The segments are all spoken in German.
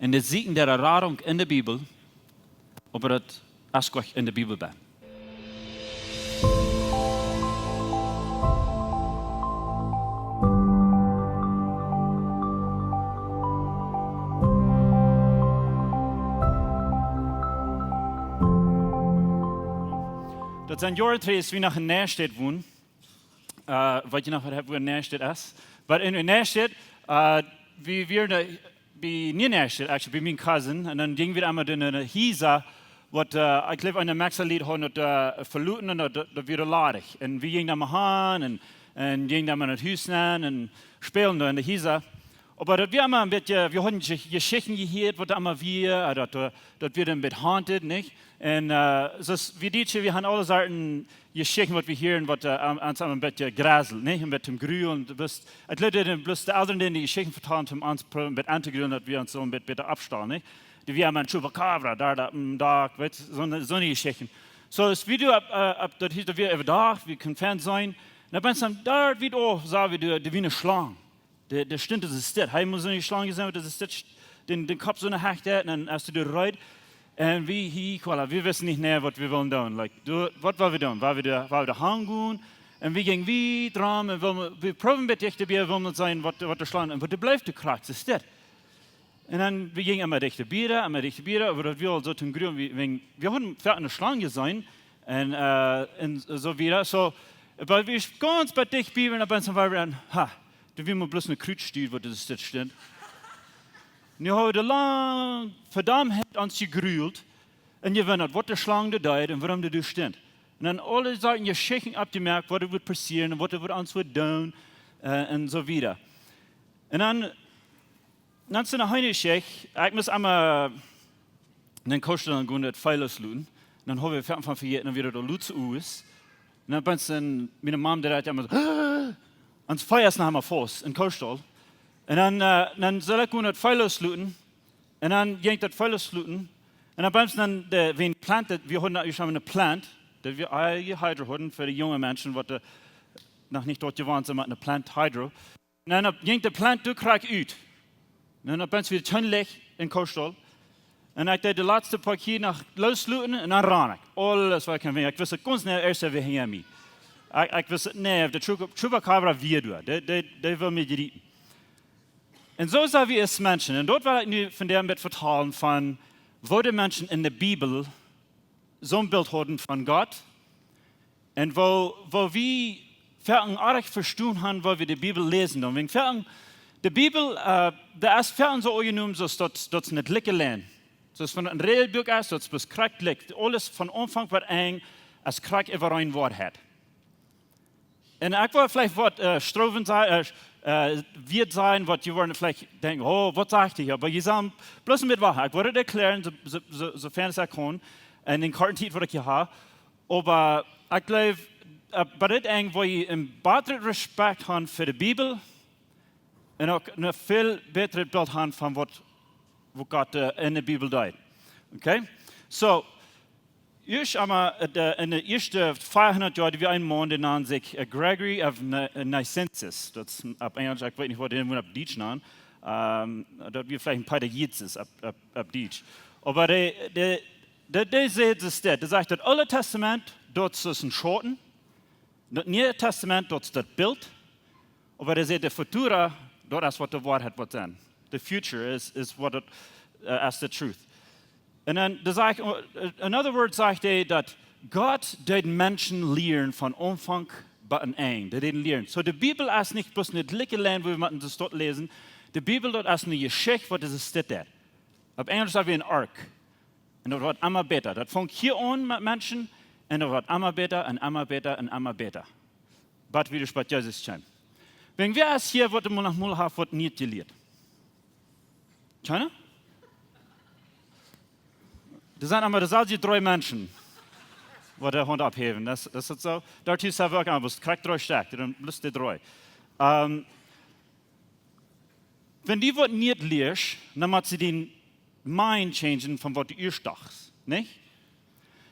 En det zieken der ervaring in de Bibel, aber das ask euch in der Bibel bei. Dat zijn jaren terug wie nach een Nederstad woon. Weet je nog wat een Nederstad is? Maar in een Nederstad, we waren bij niet Nederstad, actually, bij mijn cousin. En dan gingen we allemaal in een Hisa, wat ik geloof in de Maxalied hadden, dat verloten en dat weer ladig. En we gingen allemaal heen en gingen allemaal naar het huis aan en speelden in de Hisa. Aber dat wir immer ein bisschen, wir haben Geschichten gehört, was immer wir, das wird ein bisschen haunted, nicht? Und wie die, wir haben alle Sorten Geschichten, was wir hören, was uns ein bisschen gräselt, nicht? Ein bisschen grün. Ich glaube, bloß die Eltern, die Geschichten vertalen, um uns ein bisschen anzugrünen, dass wir uns so ein bisschen abstellen, nicht? Die wir haben ein Chupacabra, da, weißt du, so eine Geschichten. So, das Video, das hieß, wir überdacht, wir können Fan sein. Und dann bin ich dann, da wird auch, sagen wir, wie eine Schlange. Der stimmt, das ist das. Hij moet zo'n slang zijn, dat is dat. Den Kopf so nach Hecht und dann hast du die Reut. Und wir wissen nicht mehr, was wir wollen tun. Like, was wollen wir tun? Wollen wir da hängen? Und wir gehen wie dran, und wir probieren mit dich, wir wollen sein, was der Schlang ist. Und was bleibt der Kraft, das ist das. Und dann, wir gingen immer dichter Bier, aber das wir so zum Grün, wir haben eine Schlange sein, und so wieder. So, weil wir ganz bei dich Bibeln, und dann waren wir dann, da will man bloß eine Kreuz steht, wo das steht. Nu hebben we lang verdammt ons gegrühlt. En je weet wat de slang er deed en waarom dat er stond. En dan alle zaken je schikken opgemerkt wat er wordt passeren en wat er wordt ons wordt doen en zo verder. En dan zijn er hele schick. Ik moest allemaal den kosten dan gewoon het feilloos doen. En dan hebben we van vergeten en weer de Lutz uit. En dan ben ik met een mam die had allemaal ans Feuers nach einmal Fuß in Kostal. Und dann soll ich das Feuer losluten. Und dann ging das Feuer losluten. Und dann beim dann, wenn plantet, wir haben eine Plant, die wir eigene Hydro hatten für die jungen Menschen, die noch nicht dort waren, sind, eine Plant Hydro. Und dann ging die Plant durch aus. Und dann bin ich wieder schönlich in Kostal. Und ich deed de laatste paar keer nach losluten und dann ran ich. Alles was ich kann. Ich wusste ganz schnell erst, wie hinter mir. Ik wist, nee, de Chupacabra weer doen. Dat wil me gerieten. En zo zijn we als mensen. En dort wil ik nu van der met vertalen van, wo de mensen in de Bibel zo'n beeld hadden van God. En wo we verken erg verstaan hebben, wo we de Bibel lezen. Dan verken, de Bibel, de is verken zo genoemd, zoals dat niet lekker leen. Zoals van een regelboek is, dat is krijgt ligt. Alles van omvang wat eng, als krijgt over een woord. En ik wil vielleicht wat stroven zijn, wird sein, wat je worden vielleicht denken, oh, wat zegt hij? Maar je zal bloß met wacht. Ik wil het erklären, sofern es kan, en in korte wat ik je heb. Maar ik geloof, bij dit eng, waar je een beter respect hebt voor de Bibel, en ook een veel beter beeld hebt van wat God in de Bibel doet. Okay? So, ich aber in den ersten 500 Jahren, wie ein Mann, der nannte sich Gregory of Nycensis. Das ist ab Englisch, ich weiß nicht, was der auf Deutsch nennt. Das wird vielleicht ein paar der Jitzes ab Deutsch. Aber der sagt es, der sagt, das Alte Testament, dort ist ein Schoten. Das Neue Testament, dort ist das Bild. Aber der sagt, der Futura, dort ist, was das Wort hat, was dann. The future is what it, as the truth. En dan zeg ik, in other words, zegt hij dat God deed mensen leren van omvang tot een eind. Dat deed leren. So de Bibel is niet bloß een lekker lijn, waar we het dort lezen. De Bibel dat is een geschichte, wat is het dat? Op Engels hebben we een ark. En dat wordt immer beter. Dat vangt hier aan met mensen. En dat wordt immer beter en immer beter en immer beter. Wat wie dus bij Jezus zijn. Wenn wir es hier, wat we nog mal hebben, wordt niet geleerd. China? Das sind aber das die drei Menschen, die der Hund abheben. Das ist so. Dort ist er wirklich anders. Kriegt drei stark, dann müsst ihr drei. Wenn die was nicht lehrst, dann macht sie den Mind changen von was du erstachst, nicht?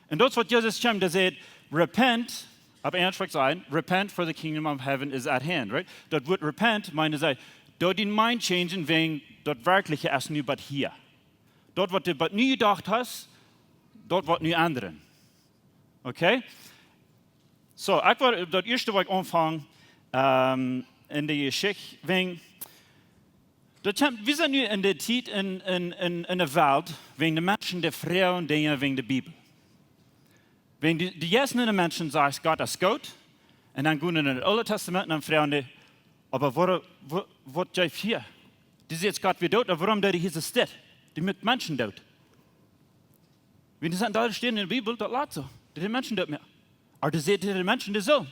Und das was Jesus kommt, der sagt, repent, ab Englisch sein, repent for the kingdom of heaven is at hand, right? Das Wort repent meint, dort den Mind changen, wegen dort wirkliche erst nur hier. Dort, was du nie gedacht hast, dort wird nie anderen. Okay? So, ich war, das erste, was ich anfange, in der Geschichte, wir sind nu in der Zeit in der Welt, wegen der Menschen, der Frauen, wegen der Bibel. Wegen die ersten Menschen sagen, Gott ist gut, und dann gehen in das Alte Testament und dann fragen die, aber was ist hier? Das ist jetzt Gott wie tot, aber warum ist es das? Die mit Menschen tot. Wenn das da stehen in der Bibel, das lädt so. Die Menschen tot mehr. Aber das seht ihr die Menschen das so.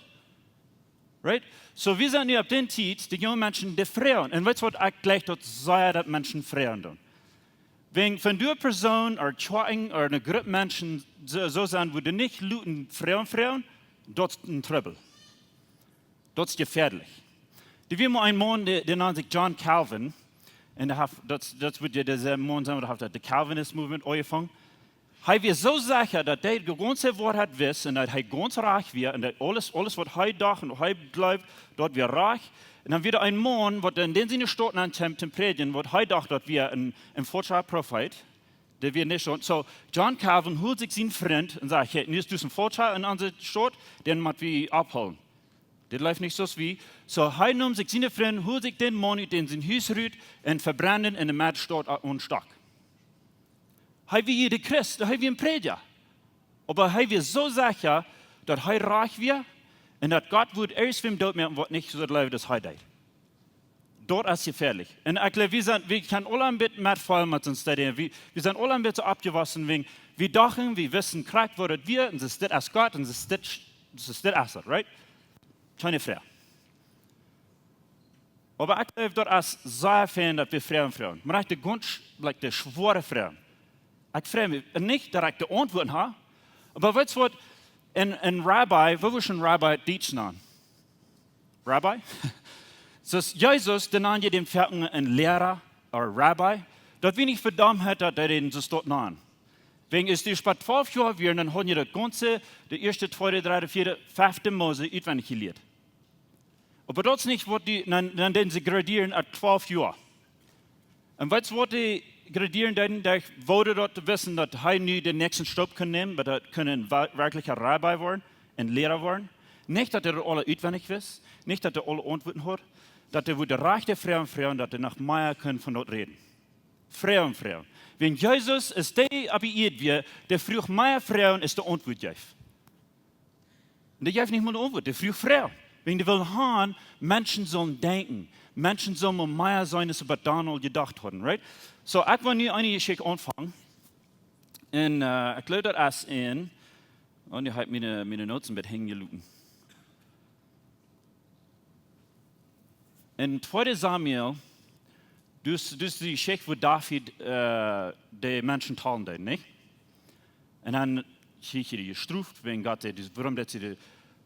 Right? So wir sind hier auf den Zeit, die jungen Menschen, die Frauen. Und weißt du, was ich gleich dort sage, dass Menschen Frauen tun? Wenn du eine Person oder zwei oder eine Gruppe Menschen so sind, wo du nicht looten Frauen, dort ist ein Trouble. Dort ist gefährlich. Die wir mal einen Mann, der nennt sich John Calvin, und das wird ja dieser Mann sein, der hat das Calvinist Movement angefangen. Er wird so sicher, dass er die ganze Wahrheit weiß und dass er ganz reich wird und dass alles, was er dacht und er glaubt, dort wird reich. Und dann wird ein Mann, der in den Sinne steht, anfängt zu predigen, was er dacht, dass wir ein falscher Prophet, der wird nicht schon. So, John Calvin holt sich seinen Freund und sagt, hey, jetzt ist ein falscher in unserer Stadt, den muss wir abholen. Das läuft nicht so wie. So, er nimmt sich seine Freund, holt sich den Mann, den sein Haus rührt und verbrennt ihn in der Mordstadt und stark. Er wie jeder Christ, er wie ein Prediger. Aber er wird so sicher, dass er reich wird und dass Gott wird erst für ihn dort mehr, was nicht so lebt, dass er tut. Dort ist es gefährlich. Und ich glaube, wir können alle ein bisschen mitfallen mit uns. Wir sind alle ein bisschen abgewaschen, wegen wir dachten, wir wissen, Krieg wird wir, und das ist das Gott, und das ist das, right? Keine Frage. Aber ich glaube, dort ist sehr viel, dass wir Frauen. Man hat die ganz, die schwere Frauen. Ich frage mich nicht, dass ich die Antworten habe, aber weißt du was, ein Rabbi, wo wir schon Rabbi Dietz nennen? Rabbi? So Jesus, den nennt ihr den Vierten ein Lehrer oder Rabbi, dort wir nicht verdammt hat, dass er den so dort nennen. Wegen ist die bei 12 Jahren wir, dann haben wir das ganze, der erste, zweite, dritte, vierte, fünfte Mose auswendig gelernt. Aber dort nicht, wo dann den sie gradieren at 12 Jahren. Und weißt du, was die gradieren, ich wollte dort wissen, dass er nie den nächsten Stopp können nehmen, aber er können wirklicher Rabbi werden, ein Lehrer werden. Nicht, dass er alle auswendig weiß, nicht, dass er alle Antworten hat, dass er wieder reich der Frauen, dass er nach Meier können von dort reden. Frauen. Wenn Jesus ist der abiert wird, der früh Meier Frauen ist der Antwort gibt. Und der gibt nicht mal eine Antwort, der früh Frauen. Wenn die will haben, Menschen sollen denken. Menschen sollen mehr sein, als über Donald gedacht haben, right? So, ich will nu eine Geschichte anfangen. Und ich glaube, das ist und ich habe meine Noten mit hängen gelassen. In 2. Samuel, das ist die Geschichte, wo David die Menschen teilen hat, nicht? Und dann kriegt er gestruft, wegen Gott, warum sie die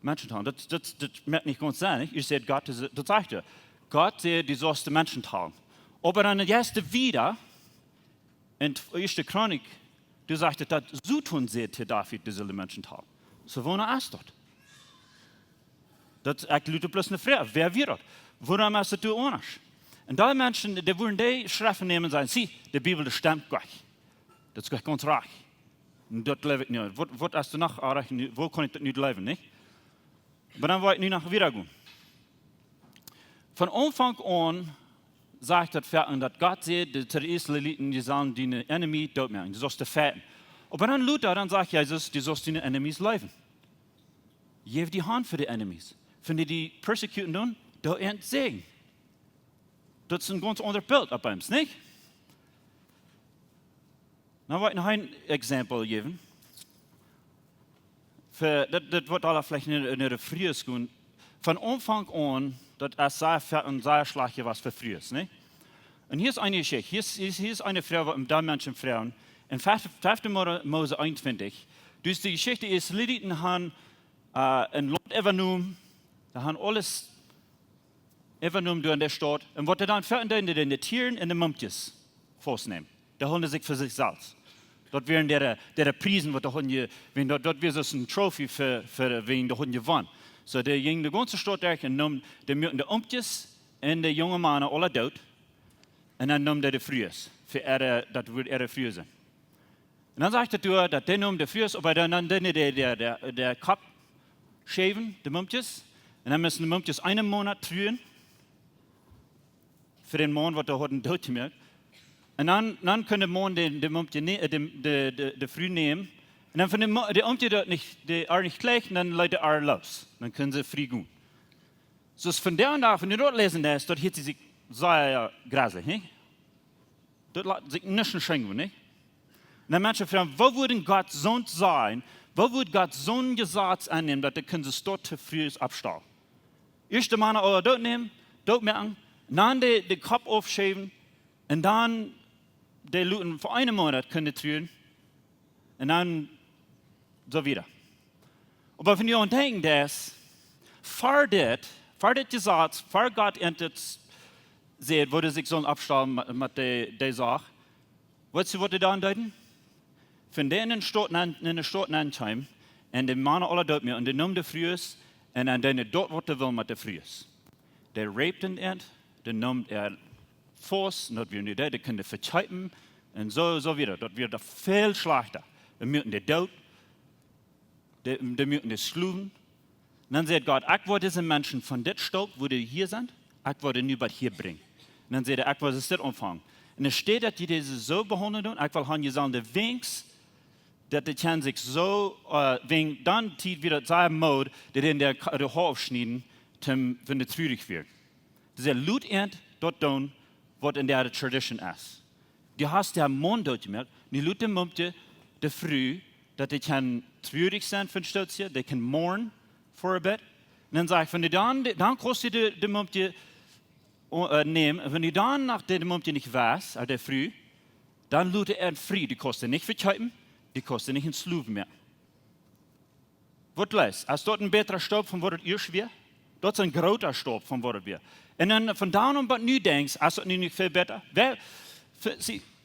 Menschen teilen. Das merkt nicht ganz sein, nicht? Ich sehe, Gott, das sagt er. Gott, die sollst die Menschen teilen. Aber dann jetzt wieder, in 1. Chronik, du sagst, dass so tun sie zu David, die sollen die Menschen teilen. So wo ist dort? Das ist bloß eine Frage. Wer wird das? Warum ist das anders? Und die Menschen, die wollen die Schriften nehmen und sagen, sieh, die Bibel, das stimmt gleich. Das ist ganz reich. Und dort lebe ich nicht. Was ist noch reich? Wo kann ich das nicht leben, nicht? Aber dann wollte ich nicht nach wieder gehen. Von Anfang an sagt das Pferd, dass Gott sieht, die Israeliten, die sollen die Enemy dort machen, die sollst du fetten. Aber dann Luther, dann sagt Jesus, die sollst deine Enemies leben. Gib die Hand für die Enemies. Wenn die persecuten tun, da ist Segen. Das ist ein ganz anderes Bild ab uns, nicht? Dann wollte ich noch ein Beispiel geben. Das wird alle vielleicht in der Früh gehen. Von Anfang an, das ist sehr fett und sehr schlecht, was für früh ist, nicht? Und hier ist eine Geschichte. Hier ist eine Frau, da Menschen Frauen. In 5. Mose 21, dus die Geschichte ist, die Israeliten haben ein Land übernommen, da haben alles übernommen durch der Stadt. Und was dann verändern, die Tieren und die Mumpjes vornehmen. Da holen sie sich für sich selbst. Dort werden der Prisen, dort wird es ein Trophy für wen der Hund gewonnen. So, der ging die ganze Stadt durch und nahm die Mumpjes und die jungen Männer alle tot. und dann nimmt er die Frühes, das wird er früh sein. Und dann sagt er, dass der nimmt die Frühes, aber dann der Kopf schäven, die Mumpjes, und dann müssen die Mumpjes einen Monat trühen, für den Mann, was er heute tot gemacht. Und dann können die Mann die Mumpje die Früh nehmen, und dann von der Mumpje dort nicht gleich, und dann leitet er los, dann können sie früh gehen. So von der und da, wenn du dort lesen lässt, dort hat sie sich sehr grasig, nicht? Dort lässt sich nicht schenken, nicht? Und dann Menschen fragen, wo würde Gott so sein, wo würde Gott so ein Gesetz annehmen, dass die können sich dort zu früh abstellen? Erst die Männer alle dort nehmen, dort merken, dann den Kopf aufschieben, und dann die Leute für einen Monat können trühen, und dann so wieder. Aber wenn ihr denken, dass vor das Gesetz, vor Gott endlich sieht, wo die sich so abstellen mit der Sache, weißt du, was die dann deuten? Von denen in der Stadt ankommen, und die Männer alle dort mehr, und die nehmen die Frühes, und dann denen dort, was die will mit den Frühes. Der raped den Erd, der nimmt Fuß, und dort werden die können verzeiten, und so wieder. Dort wird viel schlechter. Die müssen die Tod, die müssen die Schluven. Und dann sagt Gott, ich will diese Menschen von dem Stock, wo die hier sind, ich will die nur hier bringen. Und dann sagt er, ich will das nicht umfangen. Und es steht, dass die diese so behandeln, ich will haben gesagt, der Winks, dass die kann sich so, wegen dann zieht wieder sein Mode, der in der Haar aufschneiden, wenn es trürig wird. Das ist Lut dort tun, was in der Tradition ist. Du hast der Mond dort gemerkt, die Leute möchten die Früh, dass die kann trürig sein für ein Stützchen, die kann mournen für ein Bett. Und dann sage ich, wenn die dann kannst du die Möchte nehmen, wenn die dann nach der Möchte nicht weiß, der Früh, dann lute früh, die kostet nicht verzeiten, die kostet nicht ein Sluven mehr. Was leist? Als dort ein besserer Staub von was ihr schwer, dort ist ein großer Staub von was wir. Und dann von da an, was du denkst, als das nicht viel besser.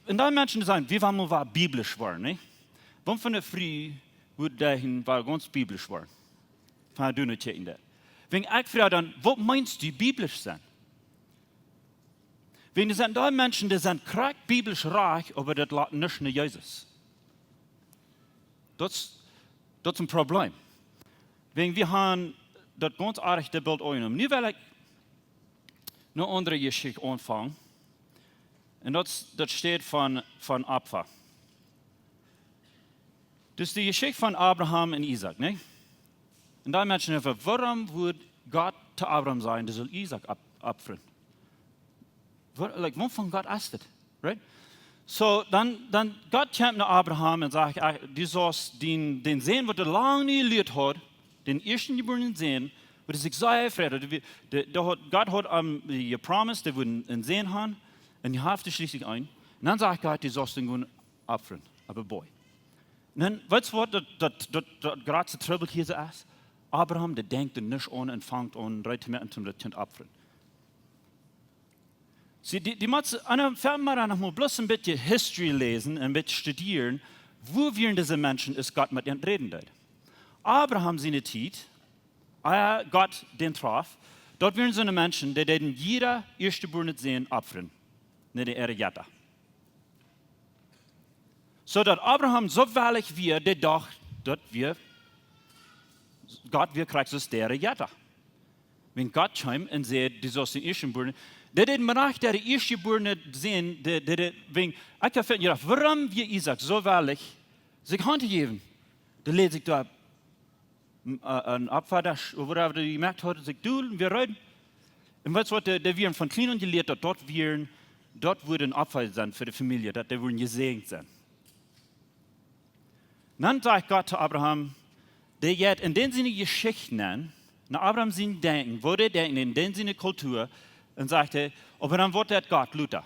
Und dann Menschen sagen, wie wollen wir biblisch werden, nicht? Wann von der Früh wird dahin war ganz biblisch werden. Von der Dünne in der. Wenn ich frage dann, was meinst du biblisch sein? Wenn es sind da Menschen, die sind krank biblisch reich, aber das lassen nicht nach Jesus. Das ist ein Problem. Wenn wir haben das ganz aardige Bild einnehmen. Nu will ich eine andere Geschichte anfangen. Und das steht von Abfa. Das ist die Geschichte von Abraham und Isaac, nicht? Und da Menschen einfach, warum würde Gott zu Abraham sagen, der soll Isaac opfern? Wovon Gott ist das? Right? So, dann Gott kommt nach Abraham und sagt, du sollst den sehen, was er lange nie gelebt hat, den ersten geborenen sehen, wo er sich sehr freut. Gott hat ihm gepromised, der würde ihn sehen haben, und die hafte schließlich ein. Und dann sagt Gott, du sollst den opfern, aber boy. Und dann, weißt du, was das gerade so Trouble hier ist? Abraham, der denkt nicht an und fängt an, reite mit zum Kind opfern. Sie, die müssen noch bloß ein bisschen History lesen, ein bisschen studieren, wo wir diese Menschen ist Gott mit ihnen reden. Abraham seine Zeit, Gott den traf, dort wären so eine Menschen, die den jeder Erstgeborene sehen opfern, nicht ihre Jetta. So dass Abraham so weilig wird, der dachte, Gott wir kriegt es der Jetta. Wenn Gott kommt und sagt, du sollst den Erstgeborenen, der den Bereich der Erstgeborene sehen, ich habe gedacht, warum wir Isaac so weilig sich Hand geben? Der lädt sich da ein Abfahrt, wo er gemerkt hat, sich du, wir reden. Und weißt du was, der wir von klein und gelehrt, dort würde ein Abfall sein für die Familie, dass der würden gesegnet sein. Dann sagt Gott zu Abraham, der jetzt in den Sinne Geschichten an, nach Abraham sein Denken, wo der denkt, in den Sinne Kultur, und sagte, aber dann wird der Gott Luther.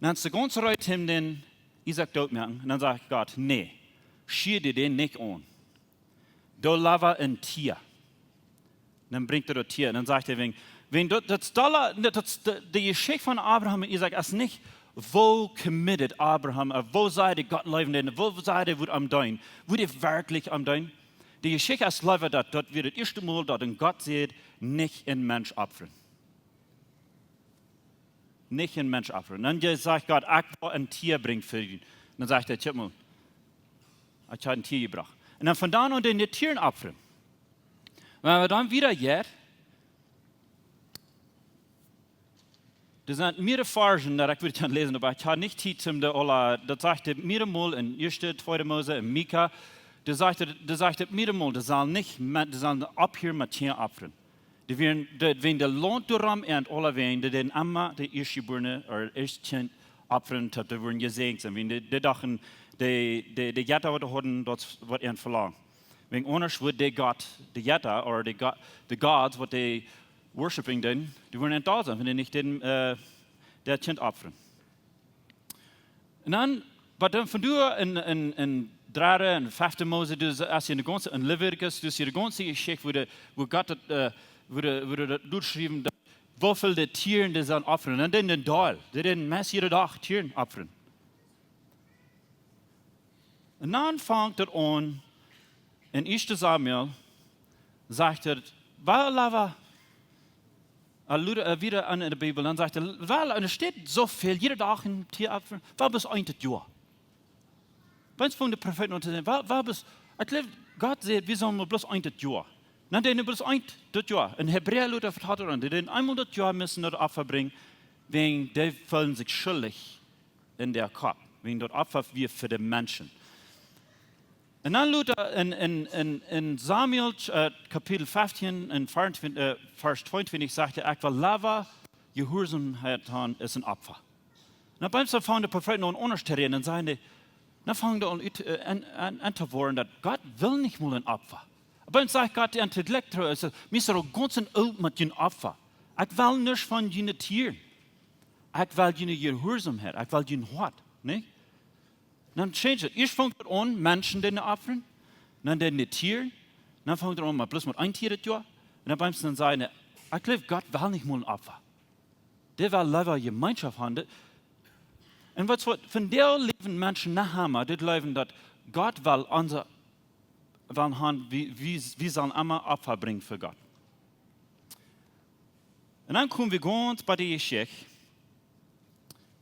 Dann hat sie ganz reut ihm den Isaac tot machen, und dann sagt Gott, nee, schier dir den nicht an. Da lava ein Tier. Dann bringt er das Tier, und dann sagt er, wenn die Geschichte von Abraham und Isaac ist nicht, wo committed Abraham, wo sei der Gott leben, wo sei der, wo am Dein, wo der wirklich am Dein. Die Geschichte ist leider, dass dort wird das erste Mal, dass Gott sieht, nicht ein Mensch opfern. nicht ein Mensch opfern. Und dann sagt Gott, ich will ein Tier bringen für ihn. Und dann sagt er, schau mal, ich habe ein Tier gebracht. Und dann von da an den Tieren opfern. Wenn wir dann wieder geht, das sind mehrere Versen, die ich würde lesen, aber ich habe nicht Zeit, das sagte mehrere Mal in 1. 2. Mose, in Mika, das sagte mehrere Mal, das sollen abhören mit Tieren opfern. Wenn der Lohn darum und alle wen, die den Amma, die Erstgeborene, oder Erstkind opfern, die werden gesegnet. Wenn die dachten, die Jetta, was haben, das wird ihnen verlangt. Wenn anders wird der Gott, die Jetta, oder die Gods, was die worshipping den, die werden nicht da sein, wenn die nicht der Kind opfern. Und dann, von du in 3. und 5. Mose, als je in Leviticus, dus je de ganze Geschichte, wo Gott wurde durchschreiben, wie viele Tiere die sollen opfern. Und dann den Dahl, die den Mess jeden Tag Tieren opfern. Und dann fängt er an, in 1. Samuel, sagt er, weil wieder an in der Bibel, dann sagt er, weil es steht so viel, jeden Tag ein Tier opfern, weil bis ein Jahr. Wenn es von den Propheten untersehen, weil bis, ich glaube, Gott sagt, wir sollen bloß ein Jahr. Dann den bloß ein Jahr. In Hebräer Luther vertat er, die den einmal das Jahr müssen das Opfer bringen, wegen die fühlen sich schuldig in der Kopf, wegen das Opfer wie für die Menschen. Und dann Luther in Samuel Kapitel 15, in Vers 22 sagte, ich will Lava, Gehorsamkeit haben, ist ein Opfer. Und beim fangen die Propheten an unterstellen und sagen, dann fangen die an zu wollen, dass Gott will nicht mal ein Opfer. Aber dann sagt Gott, die Intellektuelle, wir sind auch ganz alt mit den Opfer. Ich will nicht von den Tieren. Ich will die Gehorsamkeit, ich will den Hort, nicht? Dann change it. Erst fängt an, Menschen den opfern, dann die Tiere, dann fängt an, mal bloß mit ein Tier das Jahr, und dann beim dann sagen, ich glaube, Gott will nicht mal ein Opfer. Der will lieber Gemeinschaft haben. Und was von der leben Menschen nach haben, das leben, dass Gott will haben, wir sollen immer Opfer bringen für Gott. Und dann kommen wir ganz bei der Geschichte,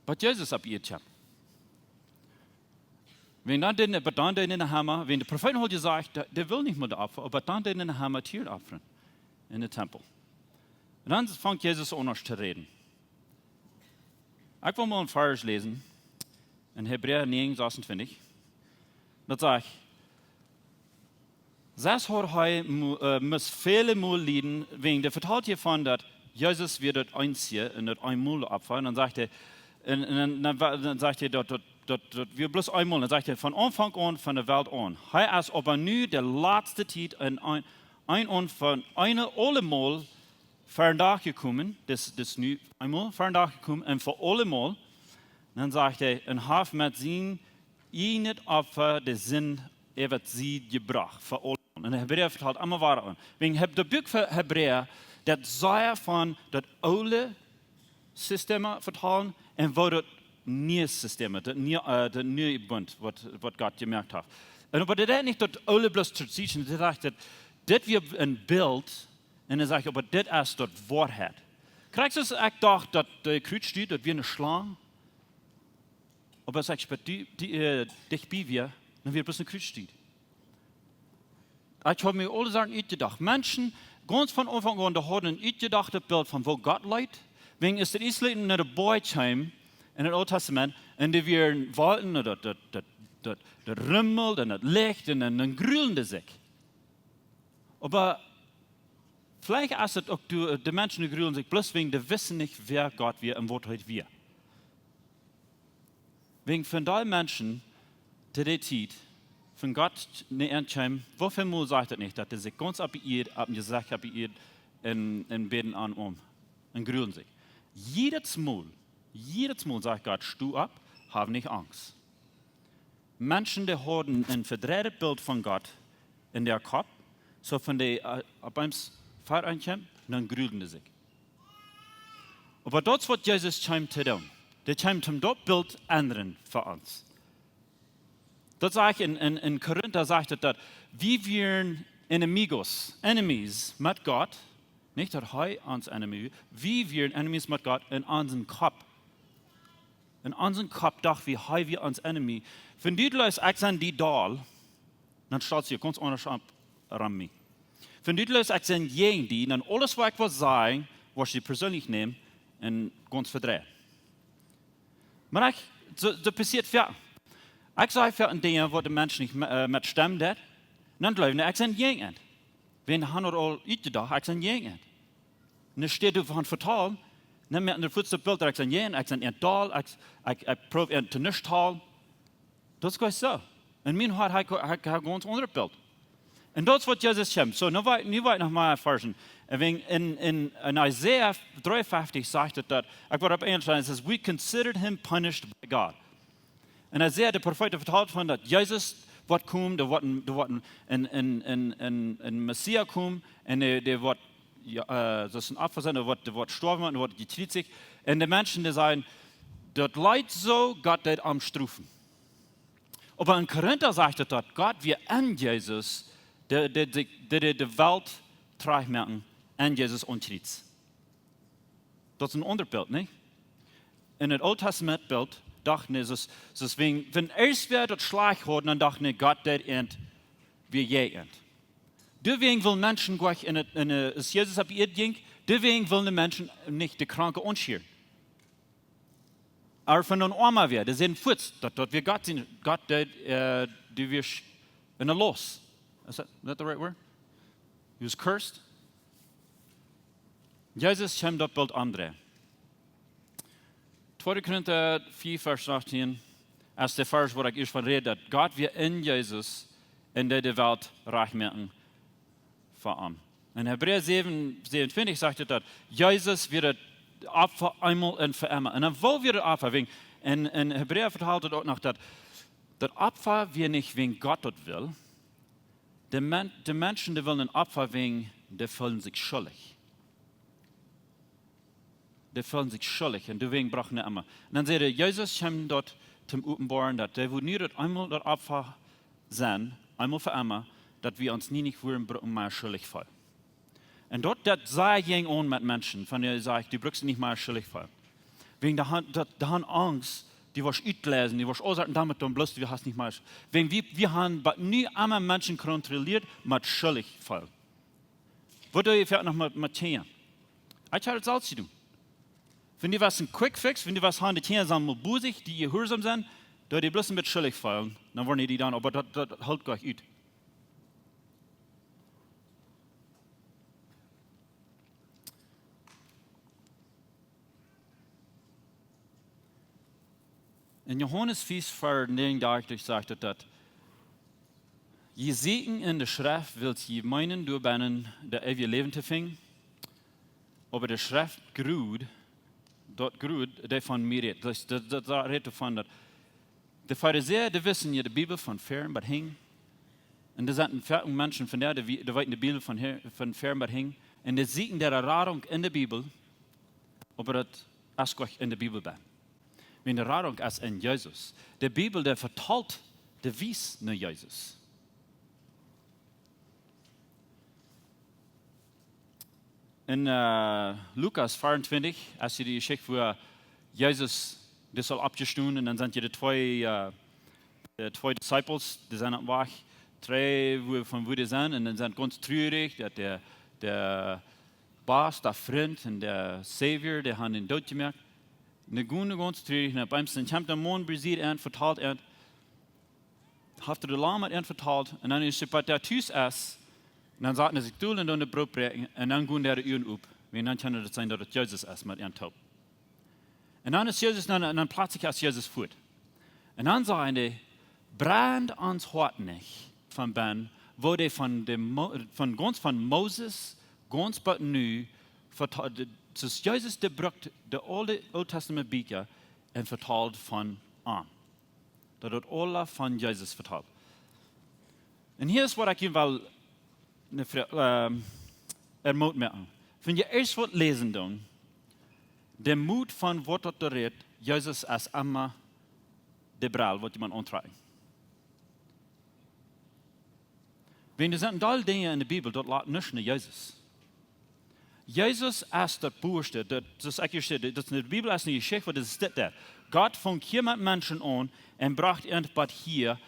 was Jesus abgehört hat. Wenn dann den Hammer, wenn der Prophet heute sagt, der will nicht mehr der Opfer, aber dann den Hammer Tier opfern in den Tempel. Und dann fängt Jesus an zu reden. Ich will mal einen Vers lesen, in Hebräer 9, 26. Das sagt, das hat muss viele Mal leiden, wegen der vertalt hiervon, dass Jesus wird das einziehen und das einmal opfern. Und dann sagt er, dann sagt er, dass wir bloß einmal, dann sagt er, von Anfang an, von der Welt an. Er ist aber nu der letzte Zeit und von einer allemal verdacht gekommen, das nu einmal verdacht gekommen, und für allemal, dann sagt er, und hat mit sie jenes Opfer der Sinn, wird sie gebracht, für allemal. Und der Hebräer vertalt immer weiter an. Wegen der Buch für Hebräer, das sei von das alte System vertalen, und wo das neues System, das neue Bund, was Gott gemerkt hat. Aber das ist nicht das alte bloß Tradition, das sagt, das wird ein Bild, und er sagt, aber das ist das Wahrheit. Kriegst du es, ich dachte, dass der Kreuz steht, das wie eine Schlange, aber er sagt, dich bei wir, dann wird bloß ein Kreuz steht. Ich habe mir alle Sachen ausgedacht. Menschen, ganz von Anfang an, da haben ein ausgedachtes Bild von wo Gott lebt. Wegen ist das Israel in der Beutheim, in dem Alten Testament, und die wir wollten, das Rümmel, und das Licht, und dann grülen sich. Aber vielleicht ist es auch, die Menschen grülen sich bloß wegen, die wissen nicht, wer Gott wir und was heute wir. Wegen von den Menschen, die die Zeit, von Gott nicht entscheiden, wofür Mal sagt er nicht, dass er sich ganz abgeirrt, gesagt abgeirrt, und beten an und grülen sich. Jedes Mal sagt Gott, stu ab, hab nicht Angst. Menschen, die haben ein verdrehtes Bild von Gott in der Kopf, so von der beim Fahrt einkommen, dann grülen sie sich. Aber das, was Jesus scheint zu tun, der scheint das Bild ändern für uns. Das sagt in Korinther, sagt er, dass wir Enemies mit Gott, nicht dass er uns Enemy, wie wir Enemies mit Gott in unserem Kopf in unseren Kopf dacht, wie hei wir uns enemy. Wenn du lässt, ich sind die Dahl, dann steht sie ganz anders ab, Rami. Wenn du lässt, ich sind jeden die, dann alles, was ich was sagen, was sie persönlich nehmen, und ganz verdrehen. Maar dat passiert veel. Ik zei veel een dingen wat de mensen niet met stem deed. Dan geloven ik zijn jengend. Wenn han al uitgedacht, ik zijn jengend. En dan staat er van vertaal. Dan met de voetste beeld dat ik zijn jengend, ik zijn een taal, ik probeer een te niet taal. Dat is gewoon zo. En mijn hart hij gewoon onder beeld. En dat is wat Jezus zegt. So, nu weet nog maar versen. In Isaiah 53 sagt het dat, ik word op Engels het says, we considered him punished by God. En Isaiah, de profeet, vertelt van dat Jezus wat komt, een Messias komt, en de wat, dat is een Opfer zijn, de wat sterven, en wat getriet zich. En de mensen die zeggen, dat leidt zo, God deed am strufen. Aber in Korinther sagt het dat God, wir an Jesus, de Welt terugmerken en Jezus onttriet. Dat is een onderbeeld, niet? In het Oud Testament beeld dacht je, dus wenn eerst weer dat slag hoort, dan dacht je, God deed end, wie jij end. Deswegen wil mensen gleich als Jezus op je ging, deswegen willen de mensen niet de kranke ontscheren. Aber von den Armen weer, die zijn voets, dat we God zien, God deed, die weer in de los. Is that the right word? He was cursed. Jezus komt dat beeld andere. 2 Korinther 4, vers 18, als de vers waar ik eerst van reed, dat God weer in Jezus in de wereld rechtmerken voor hem. In Hebräer 7, 27 zegt het dat Jezus weer het Opfer eenmaal en voor immer. En dan wil weer het Opfer, in Hebräer vertelt het ook nog dat Opfer weer niet wegen Gott dat wil. De mensen die willen een Opfer wegen, die voelen zich schuldig. Die voelen zich schuldig en deswegen brauchen sie immer. Und dann sagt er, Jesus kommt dort zum Openbaren, dass der wo nie das einmal das Opfer sein, einmal für immer, dass wir uns nie nicht würden mehr schuldig fallen. Und dort, das sei jeng on mit Menschen, von denen sagt, die brauchst nicht mehr schuldig fallen. Wegen der haben Angst, die was uitlesen, die was aussagen, damit dann bloß, wir hast nicht mehr. Wegen wir haben nie einmal Menschen kontrolliert, mit schuldig fallen. Was du vielleicht noch mit Tien? Ich habe das alles zu tun. Wenn die was ein Quick Fix, wenn die was haben, die Tiere sind mal busig, die gehorsam sind, da die bloß ein bisschen schuldig fallen, dann wollen die dann, aber das hält gleich ut. In Johannes 4, Vers 39 sagt er dat, je zieken in de schrift wilt je meinen, du bent de eeuwige leven te vingen, aber de schrift gruwt, dat gruwt, die van mir redt. Dat redt ervan dat de Pharisäer, die wissen je de Bibel van fern bat hing, en er zijn veel mensen van daar, die weten de Bibel van fern bat hing, en die zieken de Erratung in de Bibel, aber dat als gleich in de Bibel ben. Wenn die Erratung ist in Jesus. Die Bibel, der vertalt, der wies nach Jesus. In Lukas 24, als je die Geschichte, wo Jesus das soll abgestunden, und dann sind die zwei Disciples, die sind am Weg, drei, von wo die sind, und dann sind ganz traurig, dass der Boss, der Freund und der Savior, der haben ihn dort gemerkt. Ne gune ganz traurig, ne beim sind champ der Mond besiegt und vertalt er, hat der Lamm er vertalt, und dann ist er bei der Tüß es, und dann sagt er sich durch und dann der Brot brechen, und dann gehen der Uhren up, und dann kann es sein, dass es Jesus ist mit ihrem Taub. Und dann ist Jesus, dann plötzlich ist Jesus fort. Und dann sagen die, brand ans Hort nicht von Ben, wo die von Moses, ganz bei nu, dus Jesus de brukt de oude Old Testament Bücher en vertaald van aan. Dat het alle van Jesus vertaald. En hier is wat ik je wel moet maken. Wenn je eerst wat lezen doen, de moed van wat dat er redt, Jesus als immer de braal, wat je man onttrekt. Wenn er zijn al dingen in de Bibel, dat laat niks naar Jesus. Jesus ist das Buchste, das ist eigentlich, das in der Bibel ist eine Geschichte, wo das steht da. Gott fängt hier mit Menschen an und bracht irgendwas hier.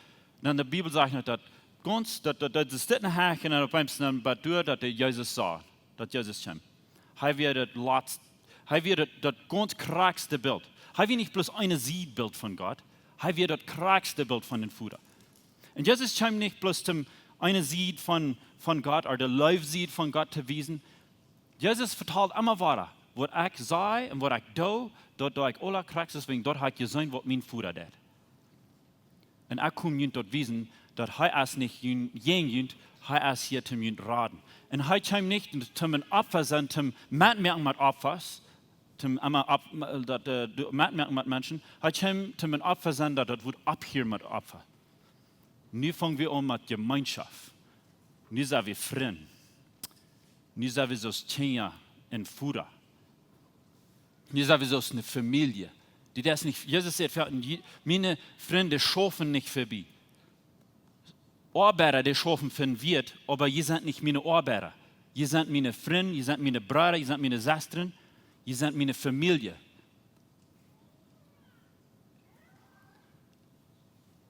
Dann der Bibel sagt nicht, dass ganz, das steht nicht haken und auf einmal dann durch, dass Jesus sah, dass Jesus kam. Hij wird das ganz krachste Bild. Hij wird nicht bloß ein Siedbild von Gott, hij wird das krachste Bild von den Futter. Und Jesus kam nicht bloß zum eine Sied von Gott oder der Live-Sied von Gott zu wiesen. Jesus vertelt immer weiter, was ich sei und was ich do, dort ich alle kriege, deswegen dort habe ich gesehen, was mein Futter tut. Und ich komme dort wiesen, dass er es nicht jüngend, er es hier zum jüngend raten. Und er kam nicht zum Opfer sein, zum Mitmerken mit Opfers, zum Mitmerken mit Menschen, er kam zum Opfer sein, dass das wird abhören mit Opfer. Nu fangen wir an mit Gemeinschaft. Nu sind wir Freunde. Nu sind wir so Tjener und Futter. Nu sind wir so eine Familie. Die das nicht, Jesus sagt, meine Freunde schaffen nicht vorbei. Arbeiter, die schaffen für wird, aber ihr seid nicht meine Arbeiter. Ihr seid meine Freunde, ihr seid meine Brüder, ihr seid meine Schwestern, ihr seid meine Familie.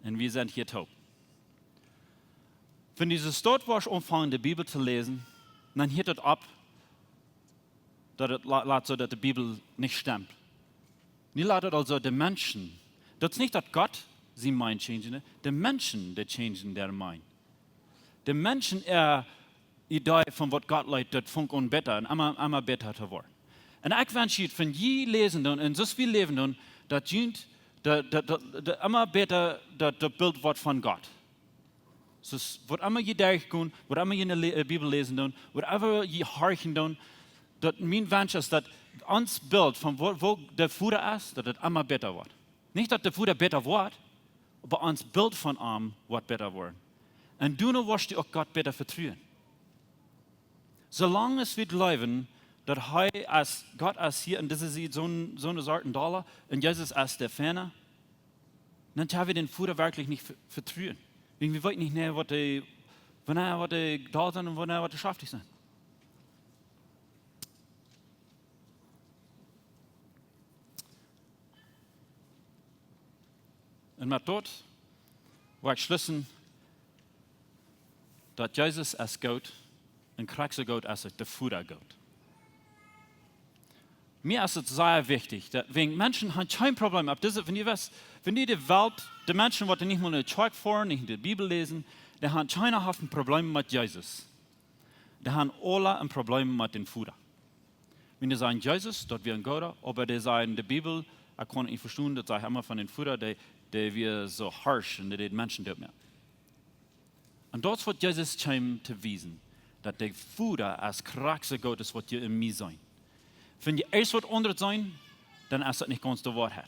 Und wir sind hier taub. Wenn diese dort war, anfangen, die Bibel zu lesen, dann hört es ab, dass die Bibel nicht stimmt. Nicht ladet also die Menschen, das ist nicht, dass Gott sie meint changen, die Menschen, die changen der Mind. Die Menschen, Idee von was Gott leitet, das fängt an besser und immer besser zu werden. Und ich wünsche, von je Lesenden und so viel Lebenden, dass immer besser das Bild wird von Gott. So, was immer je durchgehen, was immer je in der Bibel lesen tun, whatever je horchen tun, dass mein Wunsch ist, dass uns Bild von wo der Futter ist, dass das immer besser wird. Nicht, dass der Futter besser wird, aber uns Bild von ihm wird besser werden. Und du noch wirst du auch Gott besser vertrauen. Solange es wir leben, dass Gott ist hier, und das ist so eine Sorte Dollar, und Jesus ist der Ferne, dann haben wir den Futter wirklich nicht vertrauen. Wir wissen nicht mehr, wann die da sind und wann die schaftig sind. Und mit dort war ich schließen, dass Jesus als Gott und Christus Gott als der Futter Gott. Mir ist es sehr wichtig, dass wenn Menschen haben kein Problem haben, wenn die Welt, die Menschen, die nicht mal eine Zeug fahren, nicht in der Bibel lesen, die haben keine ein Problem mit Jesus. Die haben alle ein Problem mit dem Futter. Wenn die sagen Jesus, dort wir ein Gott, aber die sagen in der Bibel, ich kann nicht verstehen, das sage ich immer von den Futter, die wir so harsh und die Menschen dort mehr. Und dort wird Jesus kommen zu wiesen, dass der Futter als Charakter Gottes wird hier in mir sein. Wenn die erst wird anders sein, dann ist das nicht ganz die Wahrheit.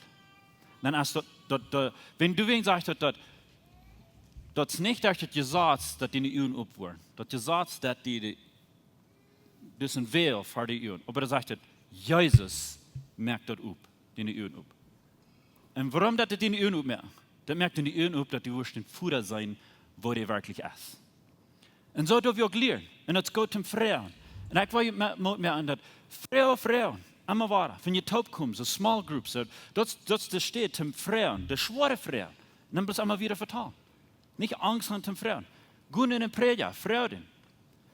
Dann ist das, wenn du wen sagst, dass das nicht, dass du sagst, dass die Uhren aufwären, dass du sagst, dass das ein Veil für die Uhren, aber du sagst, Jesus merkt das auf, die Uhren auf. Und warum das die Uhren aufmerkt? Das merkt die Uhren auf, dass die wirst ein Futter sein, wo die wirklich ist. Und so dürfen wir auch lernen. Und das geht zum Frauen. Und ich will mir an das Frauen, immer weiter. Wenn ihr taub kommt, so Small Groups, das steht zum Frauen, der schwere Frauen. Dann muss immer wieder vertrauen. Nicht Angst haben zum Frauen. Gehen in den Prediger, Frauen.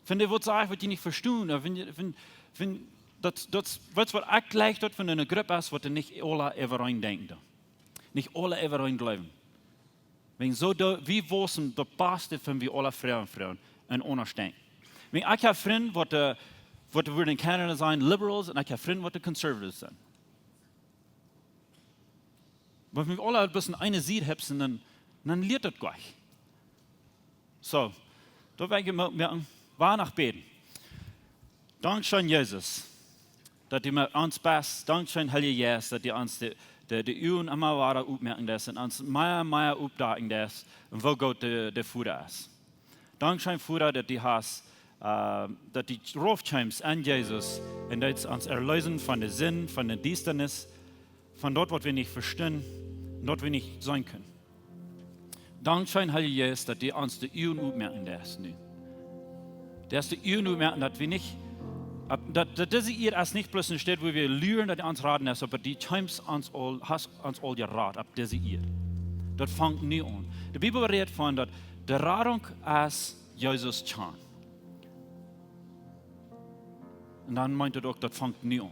Wenn die was sagen, was die nicht verstehen, oder wenn das was ich gleich dort von einer Gruppe ist, was die nicht alle ever rein denken. Nicht alle ever rein glauben. Wenn so, wie wissen das Beste von wir alle Frauen und unterstehen. Wenn ich habe Freunde, was wir in Kanada sein, Liberals, und ich habe Freunde, was Conservatives sind. Wenn wir alle ein bisschen eine Sied haben, dann lehrt das gleich. So, da werde ich merken, war nach beten. Dankeschön, Jesus, dass du mit uns bist. Dankeschön, Heiliger Jesus, dass du uns die Uhren immer weiter aufmerken lässt und uns mehr aufdagen lässt, und wo Gott der Futter ist. Dankeschön, Futter, dass du hast, dass die raufkommst an Jesus und dass uns erlösen von der Sinn, von der Düsternis, von dort, was wir nicht verstehen, und dort wir nicht sein können. Dankeschön, Heiliger Jesus, dass du uns die Uhren aufmerken lässt. Dass die Uhren aufmerken, dass wir nicht Das ist als nicht bloß eine Stadt, wo wir lernen, dass uns raten ist, aber die Times uns all gerat, ab diese ihr. Das fängt nie an. Die Bibel redet von, dass die Radung als Jesus kann. Und dann meint er auch, das fängt nie an.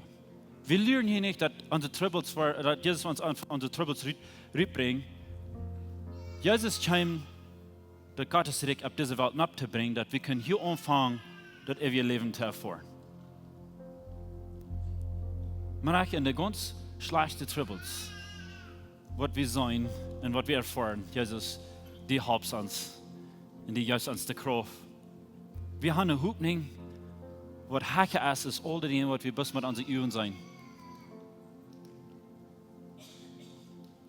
Wir lernen hier nicht, dass unsere Troubles, dass Jesus uns unsere Troubles rüberbringt. Jesus kam, das Gottesreich auf diese Welt abzubringen, dass wir können hier anfangen, das ewige Leben zu erfahren. Maar in de ganz schlechte Troubles, was wir sein und was wir erfahren, Jesus, die helpt uns und die gibt uns die Kraft. Wir haben eine Hoffnung, was hake ist all die Dinge, was wir bis mit unseren Augen sein.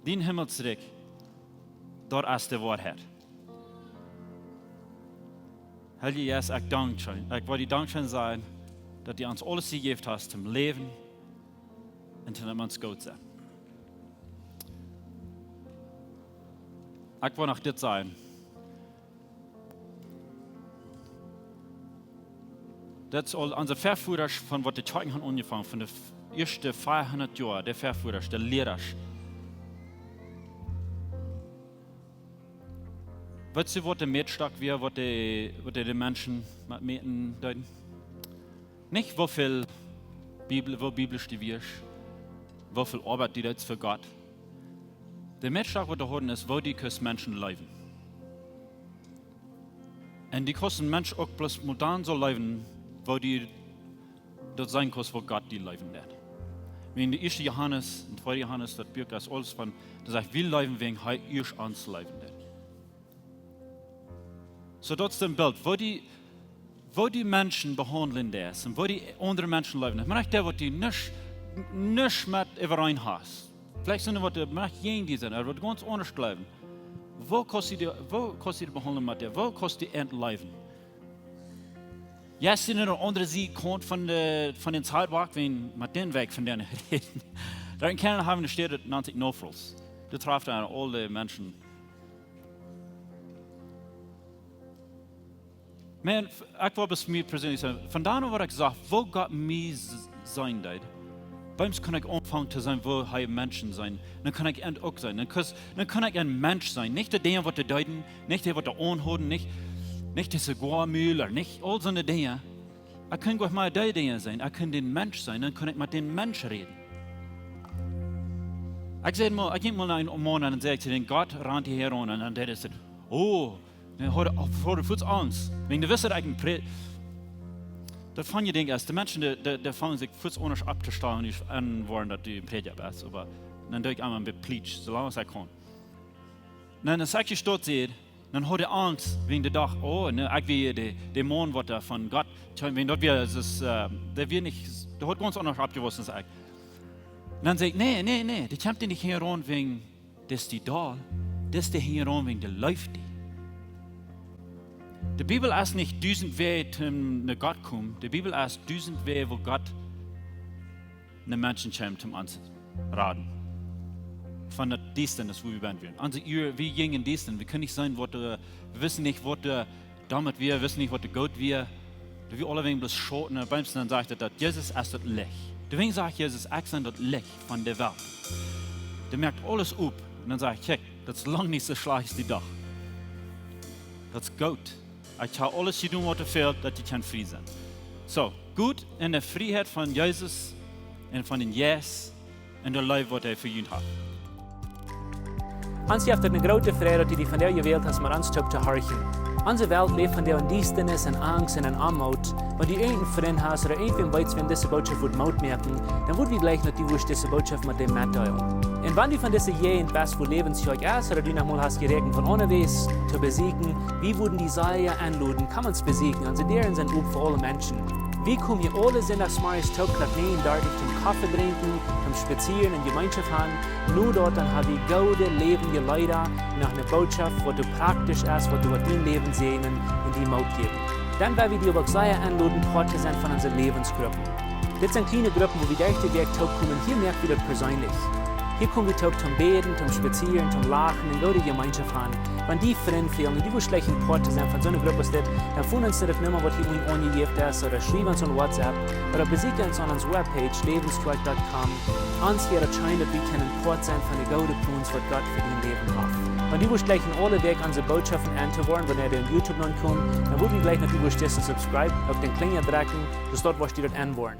Den Himmelsreich, dort ist die Wahrheit. Herr Jesus, ich danke schön. Ich wollte dir Dankeschön sagen, dass du uns alles gegeben hast zum Leben und zu uns gut sein. Ich will noch das sagen. Das ist unser Verführer, von was die Zeugen haben angefangen, von den ersten 400 Jahren, der Verführer, der Lehrer. Weißt du, was der Mehrstock wäre, was die Menschen mit deuten? Nicht, wie viel biblisch die wirst, wie viel Arbeit die jetzt für Gott. Der Mehrstock, was da haben, ist, wo die Menschen leben. Und die kosten Menschen auch bloß modern so leben, wo die dort sein können, wo Gott die leben wird. Wenn der 1. Johannes und 2. Johannes, das Buch ist alles von, das sagt, wir leben wegen erst ans Leben wird. So das ist ein Bild, wo die Menschen behandeln das und wo die anderen Menschen leben. Man sagt, was die nicht mit überein hast. Vielleicht sind die, man sagt, die sind, aber ganz anders leben. Wo kostet die Behandlung mit dir? Wo kostet die Entleben? Ja, sind eine andere Sieg kommt von den Zeitwagen, wenn man den Weg von denen reden. Dann können haben steht 90 Nofels. Das trifft dann alle Menschen. Man, ich will es mir persönlich sagen, von da an, wo ich gesagt wo Gott mir sein wird, bei uns kann ich anfangen zu sein, wo Menschen sein. Dann kann ich auch sein. Dann kann ich ein Mensch sein. Nicht der, was der deuten, nicht der, was der anholen, nicht der Guamüller, nicht all so eine Dinge. Ich kann gleich mal die Dinge sein. Ich kann den Mensch sein. Dann kann ich mit dem Mensch reden. Ich gehe mal einen Mann an und sage zu den Gott rannt hierher und dann der sagt, oh, vor der Angst. Wegen der Wissen eigentlich Predigt. Das fand ich denke, die Menschen, die fangen sich kurz ohne abzustellen und anwollen, dass die Predigt ist. Aber dann denke ich einmal bepleacht, solange es kann. Dann sag ich dort sehe, dann hat er Angst wegen der Dach, oh, ne, ich wie der Mann, was da von Gott, wenn dort wir, der wird nicht, der hat ganz anders abgewusst als ich. Und dann sage ich, nee, die kommt nicht heran wegen, das ist die da, das ist die heran wegen der läuft die. Die Bibel ist nicht 1000 Wege zum Gott kommen. Die Bibel ist 1000 Wege, wo Gott den Menschen kommt, zum uns raten. Von der Dienstens, wo wir werden. Also wir gingen Diensten. Wir können nicht sein, wir wissen nicht, was damit wir wissen nicht, was Gott wir. Wir alle wegen bloß schoten. Und beim dann sagt er, dass Jesus ist das Licht. Deswegen sagt Jesus, ich bin das Licht von der Welt. Der merkt alles auf. Und dann sagt er, das ist lange nicht so schlecht wie Dach. Das ist gut. Ich habe alles getan, was fehlt, dass ich kann frei sein. So, gut in der Freiheit von Jesus und von den Yes und der Leben, was für ihn hat. Ons heeft een grote vrede die van jou gewählt hast, maar ons te horchen. Onze Welt leeft van der Dienstenis en Angst en Armut. Wenn du einen Freund hast oder irgendwen weißt, wenn diese Botschaft wird Maut merken, dann wird wir gleich noch die Wurst diese Botschaft mit dem mitteilen. Und wenn du von dieser je in was wo lebensjährig ist oder du noch mal hast gerechnet von unterwegs zu besiegen, wie würden die Seile anluden, kann man es besiegen. Also deren sind gut für alle Menschen. Wie kommen wir alle sonntagsmorgens Tag nach Nähen, dort zum Kaffee trinken, zum Spazieren und Gemeinschaft haben. Nur dort dann habe ich gute Leben, ihr Leute, nach einer Botschaft, wo du praktisch ist, wo du dein Leben sehen und die Maut geben. Dann werden wir die auch sehr anladen, Part zu sein von unseren Lebensgruppen. Das sind kleine Gruppen, wo wir durch den Weg kommen. Hier merken wir das persönlich. Hier kommen wir auch zum Beten, zum Spazieren, zum Lachen, in gute Gemeinschaft haben. Wenn die Freunde fehlen, die schlecht in Port sind von so einer Gruppe steht, dann finden uns nicht mehr, was hier angegeben ist, oder schreiben uns on WhatsApp, oder besuchen uns an unserer Webpage, lebenstrike.com. Uns hier erscheint, dass wir können Port sein von den guten Punkten, was Gott für dein Leben hat. Wenn die gleich in alle Weg unsere Botschaften anzuhören, wenn ihr auf YouTube noch kommt, dann würden wir gleich natürlich subscribe auf den Klingel drücken, dass dort was die dort anwollen.